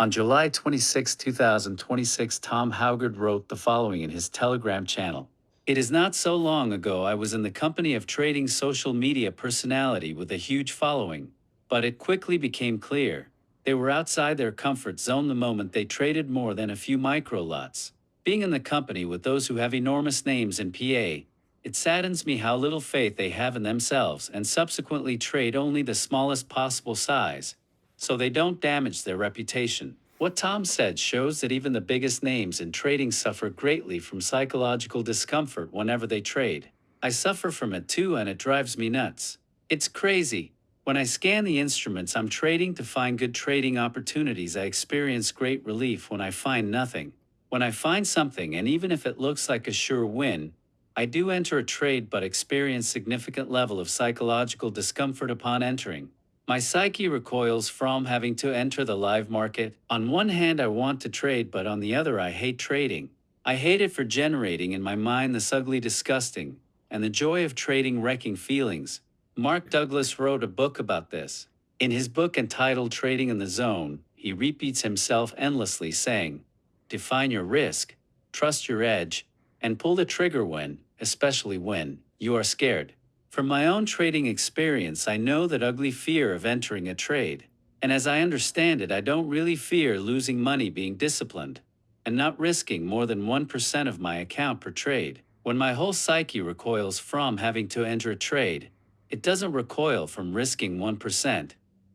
On July 26, 2026, Tom Haugard wrote the following in his Telegram channel. It is not so long ago I was in the company of trading social media personality with a huge following, but it quickly became clear they were outside their comfort zone the moment they traded more than a few micro lots. Being in the company with those who have enormous names in PA, it saddens me how little faith they have in themselves and subsequently trade only the smallest possible size, so they don't damage their reputation. What Tom said shows that even the biggest names in trading suffer greatly from psychological discomfort whenever they trade. I suffer from it too, and it drives me nuts. It's crazy. When I scan the instruments I'm trading to find good trading opportunities, I experience great relief when I find nothing. When I find something, and even if it looks like a sure win, I do enter a trade but experience significant level of psychological discomfort upon entering. My psyche recoils from having to enter the live market. On one hand, I want to trade, but on the other, I hate trading. I hate it for generating in my mind this ugly disgusting, and the joy of trading wrecking feelings. Mark Douglas wrote a book about this. In his book entitled Trading in the Zone, he repeats himself endlessly saying, define your risk, trust your edge, and pull the trigger when, especially when, you are scared. From my own trading experience, I know that ugly fear of entering a trade. And as I understand it, I don't really fear losing money being disciplined and not risking more than 1% of my account per trade. When my whole psyche recoils from having to enter a trade, it doesn't recoil from risking 1%.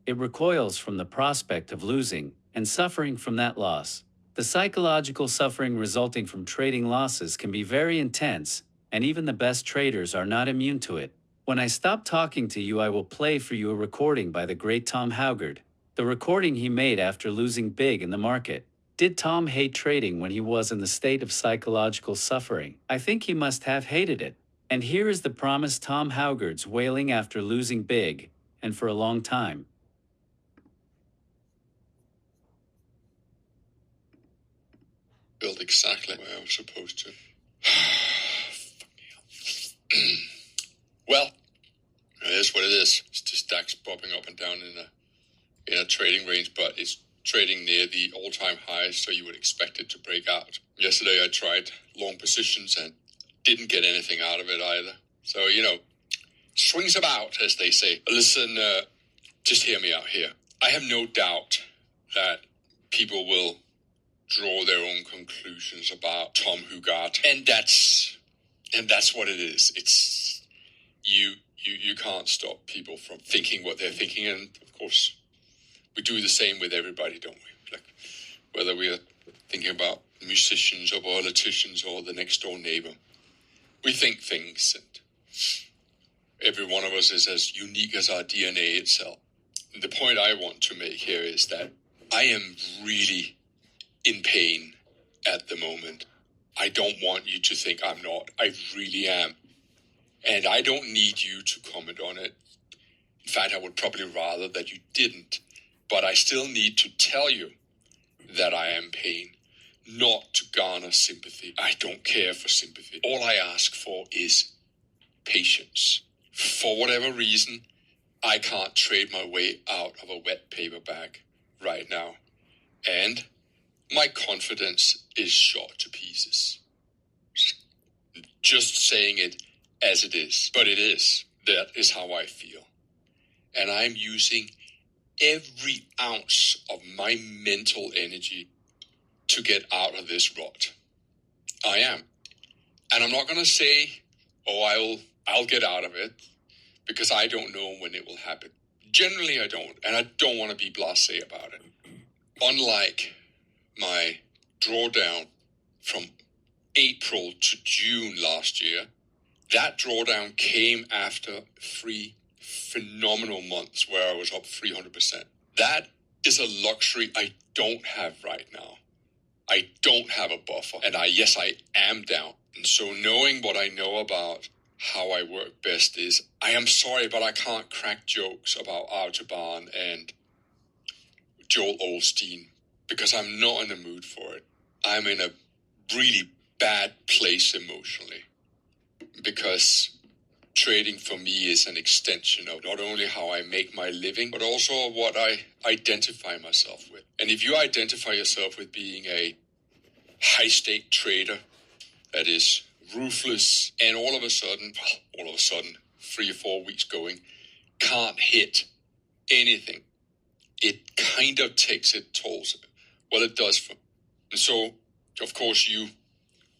It recoils from the prospect of losing and suffering from that loss. The psychological suffering resulting from trading losses can be very intense, and even the best traders are not immune to it. When I stop talking to you, I will play for you a recording by the great Tom Haugard, the recording he made after losing big in the market. Did Tom hate trading when he was in the state of psychological suffering? I think he must have hated it. And here is the promise Tom Haugard's wailing after losing big, and for a long time. Built exactly where I was supposed to. Well, it is what it is. It's just DAX bobbing up and down in a trading range, but it's trading near the all-time highs, so you would expect it to break out. Yesterday I tried long positions and didn't get anything out of it either. So, swings about, as they say. Listen, just hear me out here. I have no doubt that people will draw their own conclusions about Tom Haugard, and that's what it is. It's you can't stop people from thinking what they're thinking, and of course we do the same with everybody, don't we? Like whether we are thinking about musicians or politicians or the next door neighbor, we think things, and every one of us is as unique as our DNA itself. And the point I want to make here is that I am really in pain at the moment. I don't want you to think I'm not. I really am. And I don't need you to comment on it. In fact, I would probably rather that you didn't. But I still need to tell you that I am in pain, not to garner sympathy. I don't care for sympathy. All I ask for is patience. For whatever reason, I can't trade my way out of a wet paper bag right now. And my confidence is shot to pieces. Just saying it as it is. But it is. That is how I feel. And I'm using every ounce of my mental energy to get out of this rut. I am. And I'm not going to say, I'll get out of it, because I don't know when it will happen. Generally, I don't. And I don't want to be blasé about it. Unlike my drawdown from April to June last year, that drawdown came after 3 phenomenal months where I was up 300%. That is a luxury I don't have right now. I don't have a buffer. And I am down. And so knowing what I know about how I work best is, I am sorry, but I can't crack jokes about Autobahn and Joel Osteen, because I'm not in the mood for it. I'm in a really bad place emotionally, because trading for me is an extension of not only how I make my living, but also what I identify myself with. And if you identify yourself with being a high-stake trader that is ruthless and all of a sudden, 3 or 4 weeks going, can't hit anything, it kind of takes its tolls. Well, it does. And so, of course, you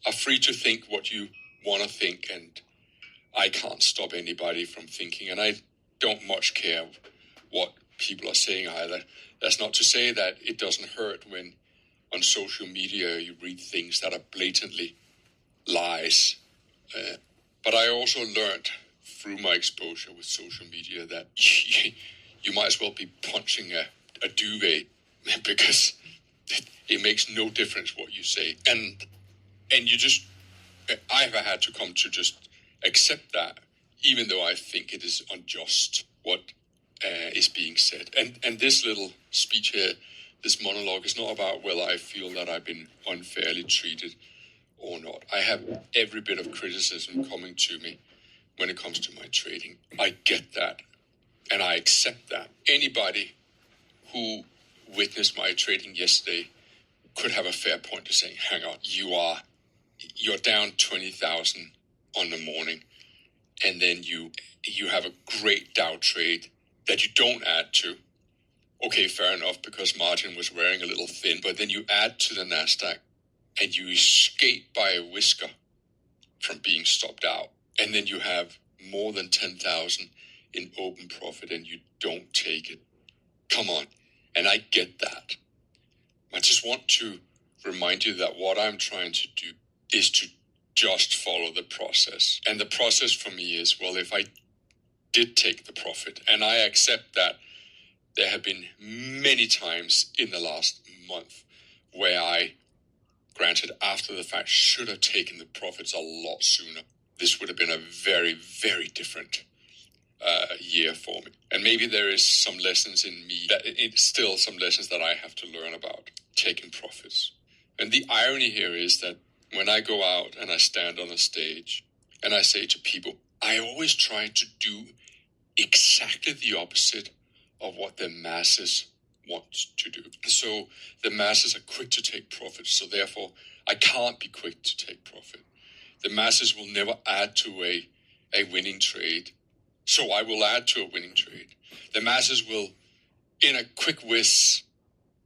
are free to think what you want to think, and I can't stop anybody from thinking, and I don't much care what people are saying either. That's not to say that it doesn't hurt when on social media you read things that are blatantly lies. But I also learned through my exposure with social media that you might as well be punching a duvet because it makes no difference what you say. And you just, I've had to come to just accept that, even though I think it is unjust what is being said. And this little speech here, this monologue, is not about whether I feel that I've been unfairly treated or not. I have every bit of criticism coming to me when it comes to my trading. I get that, and I accept that. Anybody who witnessed my trading yesterday could have a fair point to saying, hang on, you're down 20,000 on the morning, and then you have a great Dow trade that you don't add to. Okay, fair enough, because margin was wearing a little thin, but then you add to the NASDAQ, and you escape by a whisker from being stopped out. And then you have more than 10,000 in open profit, and you don't take it. Come on. And I get that. I just want to remind you that what I'm trying to do is to just follow the process. And the process for me is, well, if I did take the profit, and I accept that there have been many times in the last month where I, granted after the fact, should have taken the profits a lot sooner. This would have been a very, very different year for me. And maybe there is some lessons in me, that it's still some lessons that I have to learn about taking profits. And the irony here is that when I go out and I stand on a stage and I say to people, I always try to do exactly the opposite of what the masses want to do. So the masses are quick to take profits, so therefore I can't be quick to take profit. The masses will never add to a winning trade, so I will add to a winning trade. The masses will, in a quick whiz,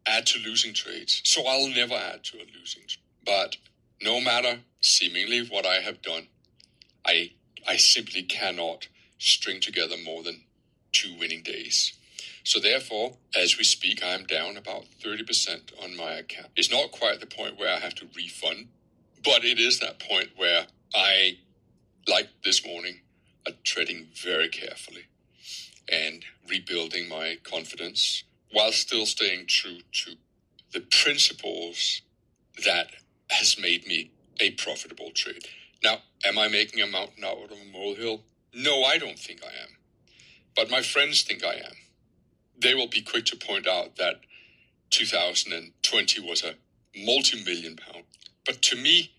add to losing trades, so I'll never add to a losing trade. But no matter seemingly what I have done, I simply cannot string together more than 2 winning days. So therefore, as we speak, I'm down about 30% on my account. It's not quite the point where I have to refund, but it is that point where I, like this morning, are treading very carefully and rebuilding my confidence while still staying true to the principles that has made me a profitable trade. Now, am I making a mountain out of a molehill? No, I don't think I am. But my friends think I am. They will be quick to point out that 2020 was a multi-million pound. But to me,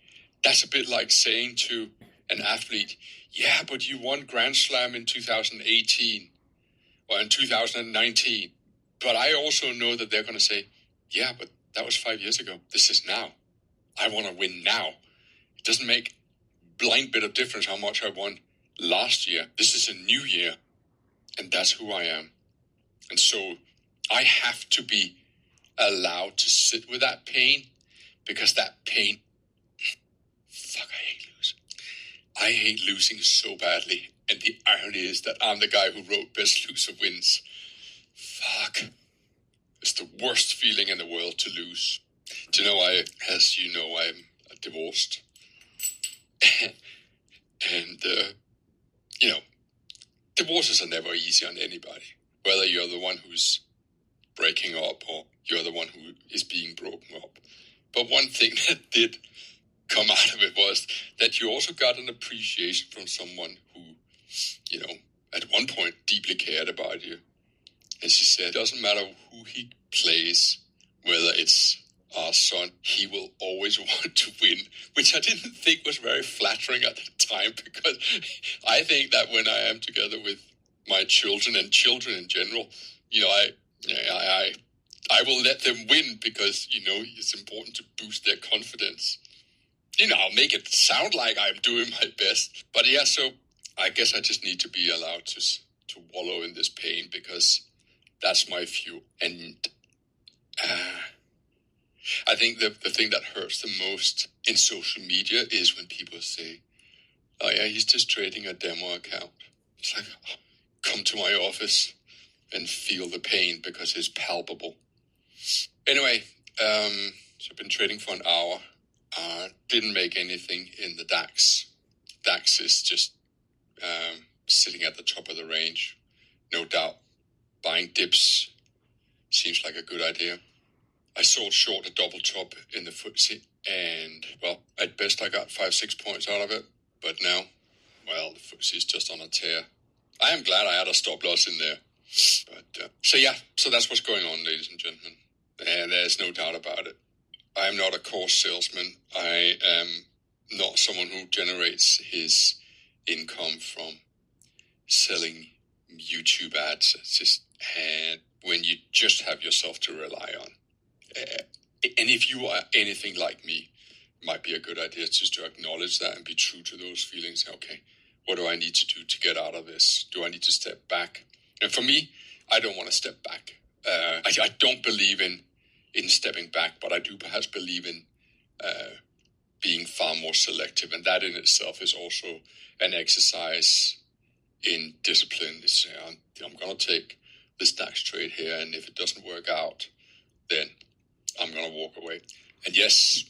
that's a bit like saying to an athlete, yeah, but you won Grand Slam in 2018 or in 2019. But I also know that they're going to say, yeah, but that was 5 years ago. This is now. I want to win now. It doesn't make blind bit of difference how much I won last year. This is a new year, and that's who I am. And so I have to be allowed to sit with that pain, because that pain, I hate losing. I hate losing so badly. And the irony is that I'm the guy who wrote Best Loser Wins. It's the worst feeling in the world to lose. Do you know, as you know, I'm divorced. And, divorces are never easy on anybody. Whether you're the one who's breaking up or you're the one who is being broken up. But one thing that did come out of it was that you also got an appreciation from someone who, at one point deeply cared about you. And she said, it doesn't matter who he plays, whether it's our son, he will always want to win, which I didn't think was very flattering at the time, because I think that when I am together with my children and children in general, I will let them win because, it's important to boost their confidence. I'll make it sound like I'm doing my best. But yeah, so I guess I just need to be allowed to wallow in this pain, because that's my fuel. And I think the thing that hurts the most in social media is when people say, oh yeah, he's just trading a demo account. It's like, oh, come to my office and feel the pain, because it's palpable. Anyway, so I've been trading for an hour. Didn't make anything in the DAX. DAX is just sitting at the top of the range. No doubt, buying dips seems like a good idea. I sold short a double top in the FTSE, and, well, at best I got 5-6 points out of it. But now, well, the FTSE is just on a tear. I am glad I had a stop loss in there. But so that's what's going on, ladies and gentlemen. And there's no doubt about it. I am not a course salesman. I am not someone who generates his income from selling YouTube ads. It's just, and when you just have yourself to rely on. And if you are anything like me, it might be a good idea just to acknowledge that and be true to those feelings. Okay, what do I need to do to get out of this? Do I need to step back? And for me, I don't want to step back. I don't believe in stepping back, but I do perhaps believe in being far more selective. And that in itself is also an exercise in discipline. It's, I'm going to take this DAX trade here, and if it doesn't work out, then I'm going to walk away. And yes,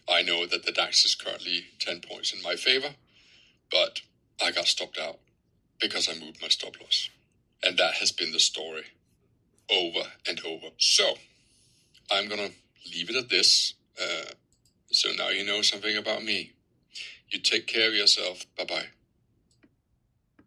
I know that the DAX is currently 10 points in my favor, but I got stopped out because I moved my stop loss. And that has been the story over and over. So I'm going to leave it at this. So now you know something about me. You take care of yourself. Bye-bye.